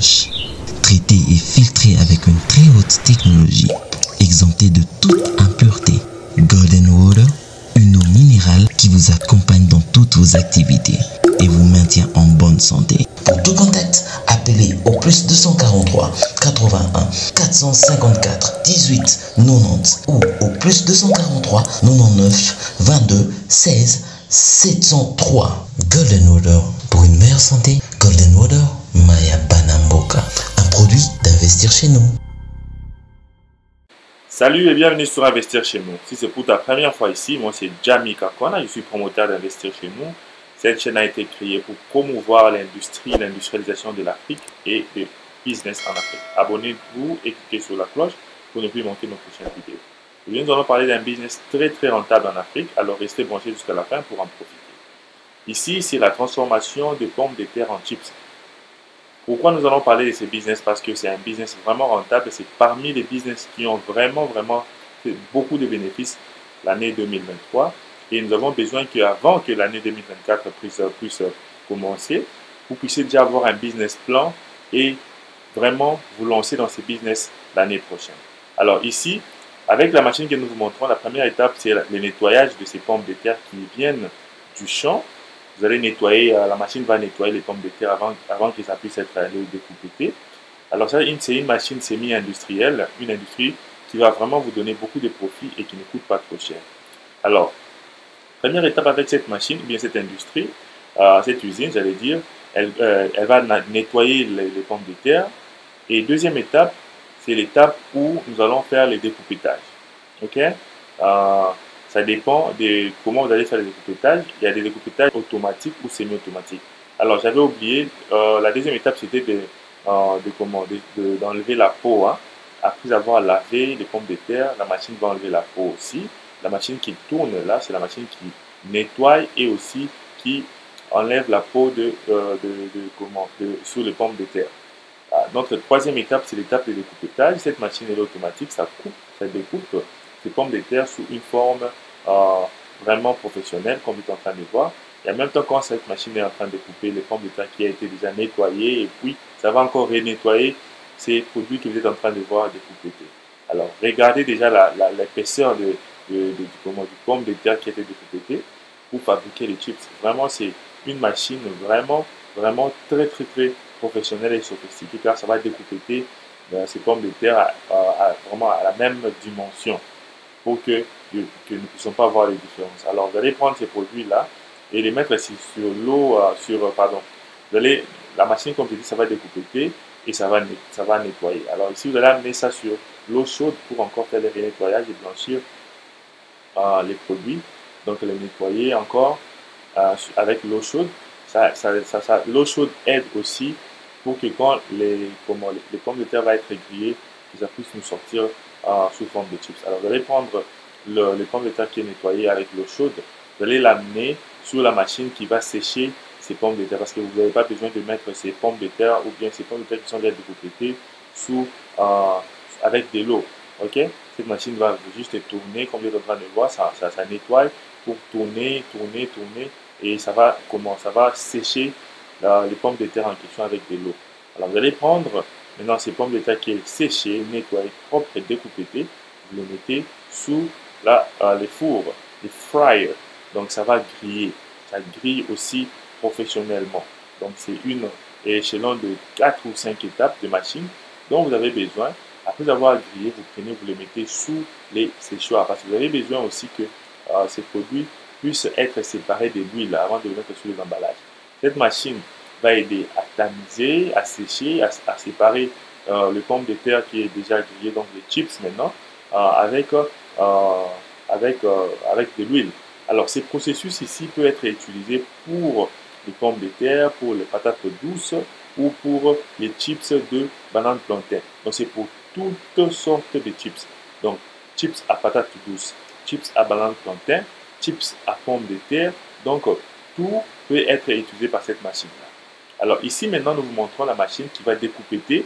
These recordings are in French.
proche, traité et filtré avec une très haute technologie, exempté de toute impureté. Golden Water, une eau minérale qui vous accompagne dans toutes vos activités et vous maintient en bonne santé. Pour tout contact, appelez au plus 243 81 454 18 90 ou au plus 243 99 22 16 703. Golden Water, pour une meilleure santé. Golden Water, Maya Banamboka, un produit d'Investir chez nous. Salut et bienvenue sur Investir chez nous. Si c'est pour ta première fois ici, moi c'est Jamie Kakwana, je suis promoteur d'Investir chez nous. Cette chaîne a été créée pour promouvoir l'industrialisation de l'Afrique et le business en Afrique. Abonnez-vous et cliquez sur la cloche pour ne plus manquer nos prochaines vidéos. Aujourd'hui, nous allons parler d'un business très rentable en Afrique, alors restez branchés jusqu'à la fin pour en profiter. Ici, c'est la transformation de pommes de terre en chips. Pourquoi nous allons parler de ce business? Parce que c'est un business vraiment rentable. C'est parmi les business qui ont vraiment fait beaucoup de bénéfices l'année 2023. Et nous avons besoin qu'avant que l'année 2024 puisse commencer, vous puissiez déjà avoir un business plan et vraiment vous lancer dans ce business l'année prochaine. Alors ici, avec la machine que nous vous montrons, la première étape, c'est le nettoyage de ces pommes de terre qui viennent du champ. Vous allez nettoyer, la machine va nettoyer les pommes de terre avant que ça puisse être découpé. Alors ça, c'est une machine semi-industrielle, une industrie qui va vraiment vous donner beaucoup de profits et qui ne coûte pas trop cher. Alors, première étape avec cette machine, ou bien cette industrie, cette usine, j'allais dire, elle va nettoyer les pommes de terre. Et deuxième étape, c'est l'étape où nous allons faire les découpettages. Ok? Ça dépend de comment vous allez faire les découpettages. Il y a des découpettages automatiques ou semi-automatiques. Alors, j'avais oublié, la deuxième étape, c'était d'enlever la peau. Hein. Après avoir lavé les pommes de terre, la machine va enlever la peau aussi. La machine qui tourne là, c'est la machine qui nettoie et aussi qui enlève la peau sur les pommes de terre. Notre troisième étape, c'est l'étape de découpettage. Cette machine est automatique, ça découpe ces pommes de terre sous une forme vraiment professionnelle, comme vous êtes en train de voir. Et en même temps, quand cette machine est en train de couper les pommes de terre qui a été déjà nettoyées, et puis ça va encore renettoyer ces produits que vous êtes en train de voir découper. Alors, regardez déjà l'épaisseur du pomme de terre qui a été découpé pour fabriquer les chips. Vraiment, c'est une machine vraiment très professionnelle et sophistiquée, car ça va découper ces pommes de terre vraiment à la même dimension pour que nous ne puissions pas voir les différences. Alors, vous allez prendre ces produits-là et les mettre sur l'eau, la machine, comme je dis, ça va découper et ça va nettoyer. Alors ici, vous allez amener ça sur l'eau chaude pour encore faire le nettoyage et blanchir les produits. Donc, les nettoyer encore avec l'eau chaude. L'eau chaude aide aussi pour que quand les pommes de terre vont être grillées, ça puisse nous sortir sous forme de chips. Alors, vous allez prendre les pommes de terre qui est nettoyée avec l'eau chaude, vous allez l'amener sur la machine qui va sécher ces pommes de terre parce que vous n'avez pas besoin de mettre ces pommes de terre ou bien ces pommes de terre qui sont déjà découpées avec de l'eau. Ok? Cette machine va juste tourner, comme vous êtes en train de voir, ça nettoie pour tourner et ça va sécher les pommes de terre en question avec de l'eau. Alors vous allez prendre maintenant ces pommes de terre qui est séchées, nettoyées, propres et découpées, vous les mettez sous les fours, les fryers. Donc ça va griller, ça grille aussi professionnellement. Donc c'est une échelon de 4 ou 5 étapes de machine dont vous avez besoin. Après avoir grillé, vous les mettez sous les séchoirs parce que vous avez besoin aussi que ces produits puissent être séparés de l'huile avant de les mettre sur les emballages. Cette machine va aider à tamiser, à sécher, à séparer les pommes de terre qui est déjà grillé, donc les chips maintenant, avec de l'huile. Alors, ce processus ici peut être utilisé pour les pommes de terre, pour les patates douces ou pour les chips de banane plantain. Donc, c'est pour toutes sortes de chips. Donc, chips à patates douces, chips à banane plantain, chips à pommes de terre. Donc, tout peut être utilisé par cette machine-là. Alors, ici, maintenant, nous vous montrons la machine qui va découper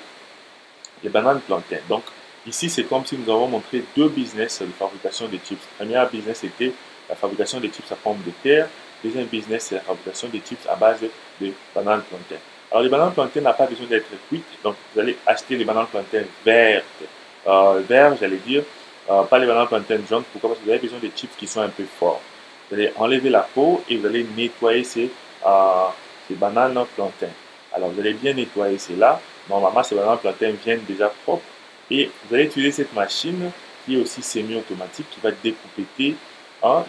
les bananes plantain. Donc, ici, c'est comme si nous avons montré deux business de fabrication de chips. Le premier business était la fabrication de chips à pommes de terre. Le deuxième business, c'est la fabrication de chips à base de bananes plantain. Alors, les bananes plantains n'ont pas besoin d'être cuites, donc vous allez acheter les bananes plantains vertes, verts, j'allais dire, pas les bananes plantains jaunes. Pourquoi? Parce que vous avez besoin de chips qui sont un peu forts. Vous allez enlever la peau et vous allez nettoyer ces bananes plantains. Alors, vous allez bien nettoyer cela. Normalement, ces bananes plantains viennent déjà propres. Et vous allez utiliser cette machine qui est aussi semi-automatique qui va découper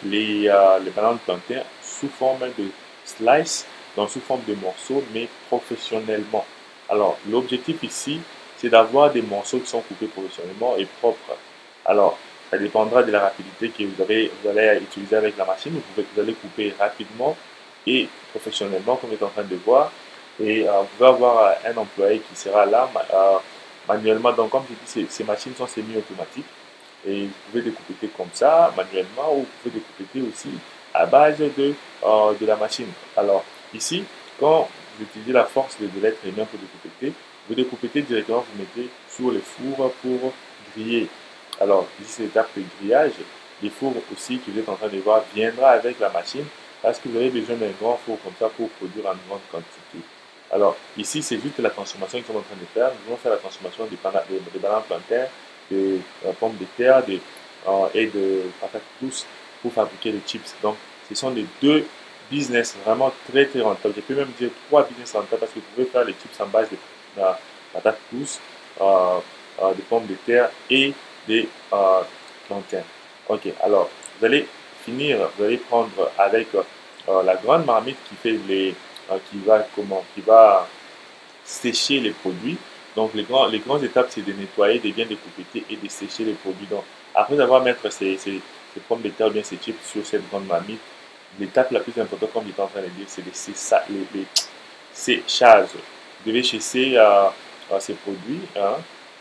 les bananes plantains sous forme de slice, donc sous forme de morceaux, mais professionnellement. Alors, l'objectif ici, c'est d'avoir des morceaux qui sont coupés professionnellement et propres. Alors, ça dépendra de la rapidité que vous allez utiliser avec la machine. Vous allez couper rapidement et professionnellement, comme vous êtes en train de voir. Et vous pouvez avoir un employé qui sera là manuellement. Donc, comme je dis, ces machines sont semi-automatiques. Et vous pouvez découper comme ça, manuellement, ou vous pouvez découper aussi à base de la machine. Alors, ici, quand vous utilisez la force de l'être humain pour découper, vous découpez directement, vous mettez sur le four pour griller. Alors, ici, c'est l'étape de grillage. Les fours aussi que vous êtes en train de voir viendra avec la machine parce que vous avez besoin d'un grand four comme ça pour produire en grande quantité. Alors, ici, c'est juste la transformation qu'ils sont en train de faire. Nous allons faire la transformation des bananes plantains, de pommes de terre et de patates douces pour fabriquer les chips. Donc, ce sont les deux business vraiment très très rentables. Je peux même dire trois business rentables parce que vous pouvez faire les chips en base de patates douces, de pommes de terre et des plantains. Ok, alors vous allez finir, vous allez prendre avec la grande marmite qui fait qui va sécher les produits. Donc, les grandes étapes, c'est de nettoyer, de bien découper et de sécher les produits. Donc, après avoir mettre ces pommes de terre ou bien ces chips sur cette grande marmite, l'étape la plus importante, comme j'étais en train de dire, c'est les séchages. Vous devez chasser ces produits,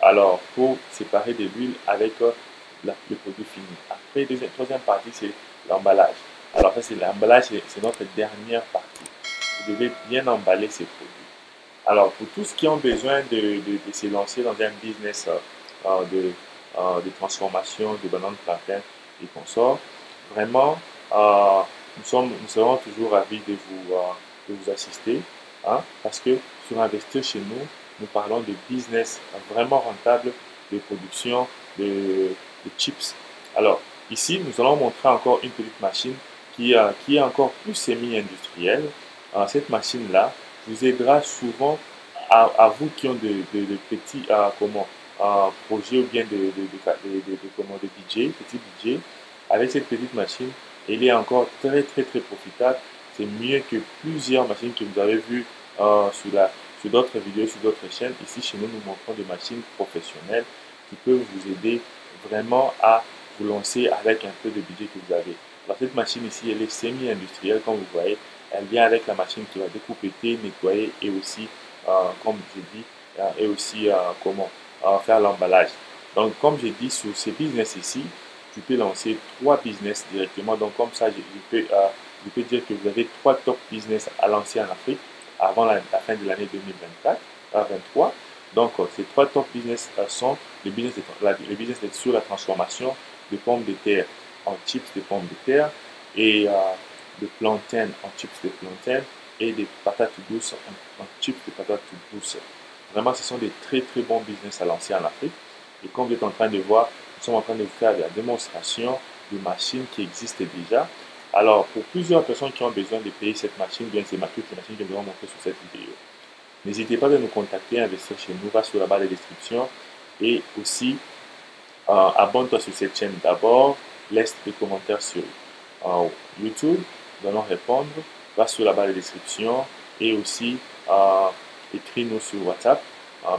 alors pour séparer de l'huile avec le produit fini. Après, troisième partie, c'est l'emballage. Alors, ça, c'est l'emballage, c'est notre dernière partie. Vous devez bien emballer ces produits. Alors, pour tous qui ont besoin de se lancer dans un business de transformation de bananes plantains et consorts, vraiment, nous serons toujours ravis de vous assister, parce que sur Investir chez nous, nous parlons de business vraiment rentable, de production de chips. Alors, ici, nous allons montrer encore une petite machine qui est encore plus semi-industrielle. Cette machine-là vous aidera souvent à vous qui ont de petits projets ou bien de DJ, petits budgets. Avec cette petite machine, elle est encore très très très profitable. C'est mieux que plusieurs machines que vous avez vues sur d'autres vidéos, sur d'autres chaînes. Ici, chez nous, nous montrons des machines professionnelles qui peuvent vous aider vraiment à vous lancer avec un peu de budget que vous avez. Alors, cette machine ici, elle est semi-industrielle, comme vous voyez. Elle vient avec la machine qui va découper, nettoyer et aussi, comme j'ai dit, et aussi faire l'emballage. Donc, comme j'ai dit, sur ces business ici, tu peux lancer trois business directement. Donc, comme ça, je peux dire que vous avez trois top business à lancer en Afrique avant la fin de l'année 2023. Donc, ces trois top business sont le business sur la transformation de pommes de terre en chips de pommes de terre et de plantains en chips de plantains et des patates douces en chips de patates douces. Vraiment, ce sont des très très bons business à lancer en Afrique. Et comme vous êtes en train de voir, nous sommes en train de vous faire la démonstration de machines qui existent déjà. Alors, pour plusieurs personnes qui ont besoin de payer cette machine, bien c'est toutes les machines que nous allons montrer sur cette vidéo. N'hésitez pas à nous contacter, investir chez nous, va sur la barre de description et aussi abonne-toi sur cette chaîne d'abord, laisse des commentaires sur YouTube, nous allons répondre, va sur la barre de description et aussi écris-nous sur WhatsApp,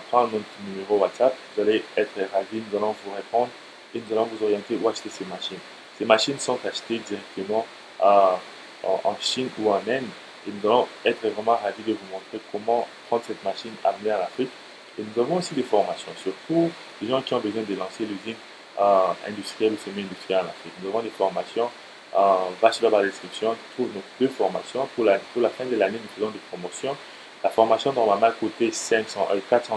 prends notre numéro WhatsApp, vous allez être ravis, nous allons vous répondre et nous allons vous orienter où acheter ces machines. Ces machines sont achetées directement en Chine ou en Inde et nous allons être vraiment ravis de vous montrer comment prendre cette machine amenée en Afrique. Et nous avons aussi des formations, surtout les gens qui ont besoin de lancer l'usine industrielle ou semi-industrielle en Afrique. Nous avons des formations, va sur la barre de description, tu trouves nos deux formations. Pour la fin de l'année, nous faisons des promotions. La formation normalement coûtait 400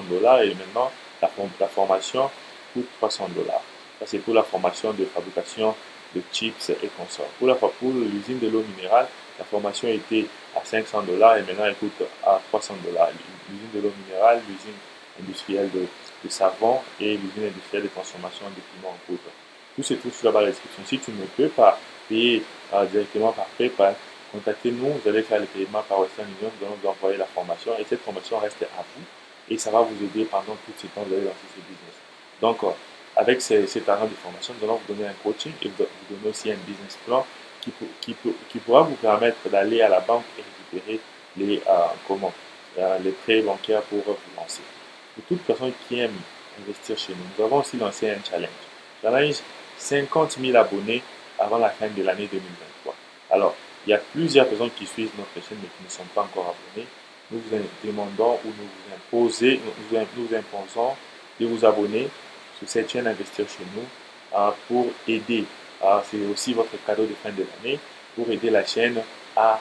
dollars et maintenant la formation coûte 300 dollars. Ça c'est pour la formation de fabrication de chips et consorts. Pour l'usine de l'eau minérale, la formation était à 500 dollars et maintenant elle coûte à 300 dollars. l'usine de l'eau minérale, l'usine industrielle de savon et l'usine industrielle de transformation de piments en poudre. Tout se trouve sur la barre de description. Si tu ne peux pas payer directement par PayPal, contactez-nous, vous allez faire le paiement par Western Union, nous allons vous envoyer la formation et cette formation reste à vous et ça va vous aider pendant tout ce temps que vous allez lancer ce business. Donc, avec cet argent de formation, nous allons vous donner un coaching et vous donner aussi un business plan qui pourra vous permettre d'aller à la banque et récupérer les prêts bancaires pour vous lancer. Pour toute personne qui aime investir chez nous, nous avons aussi lancé un challenge. Challenge 50 000 abonnés avant la fin de l'année 2023. Alors, il y a plusieurs personnes qui suivent notre chaîne mais qui ne sont pas encore abonnés. Nous vous demandons ou nous vous imposons de vous abonner sur cette chaîne Investir chez nous pour aider. C'est aussi votre cadeau de fin de l'année pour aider la chaîne à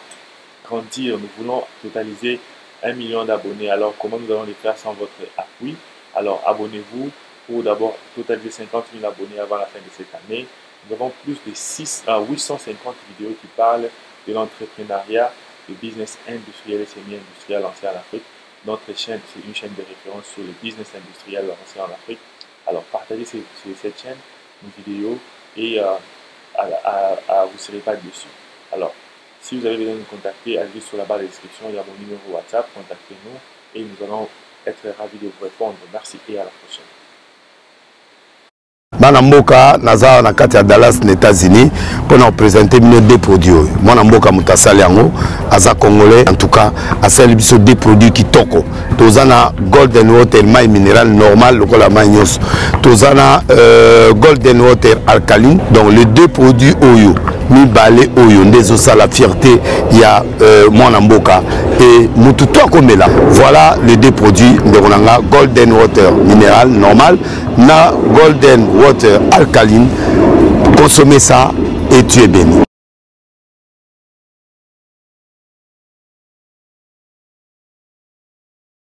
grandir. Nous voulons totaliser 1 million d'abonnés. Alors, comment nous allons le faire sans votre appui? Alors, abonnez-vous pour d'abord totaliser 50 000 abonnés avant la fin de cette année. Nous avons plus de 850 vidéos qui parlent de l'entrepreneuriat, du business industriel et semi-industriel lancé en Afrique. Notre chaîne, c'est une chaîne de référence sur le business industriel lancé en Afrique. Alors, partagez sur cette chaîne une vidéo et vous ne serez pas déçus. Alors, si vous avez besoin de nous contacter, allez sur la barre de description, il y a mon numéro WhatsApp, contactez-nous et nous allons être ravis de vous répondre. Merci et à la prochaine. Bana mboka naza na kati ya Dallas na États-Unis pour nous présenter des produits. Mwana mboka mutasali yango aza congolais en tout cas asali biso des produits qui toko. Tozana golden water mai minéral normal lokola mai nyos. Tozana golden water alcaline donc les deux produits oyo mibale oyo ndezo sa la fierté ya mwana mboka et mututo akomela. Voilà les deux produits ndonanga golden water minéral normal na golden water alcaline. Consommez ça et tu es béni.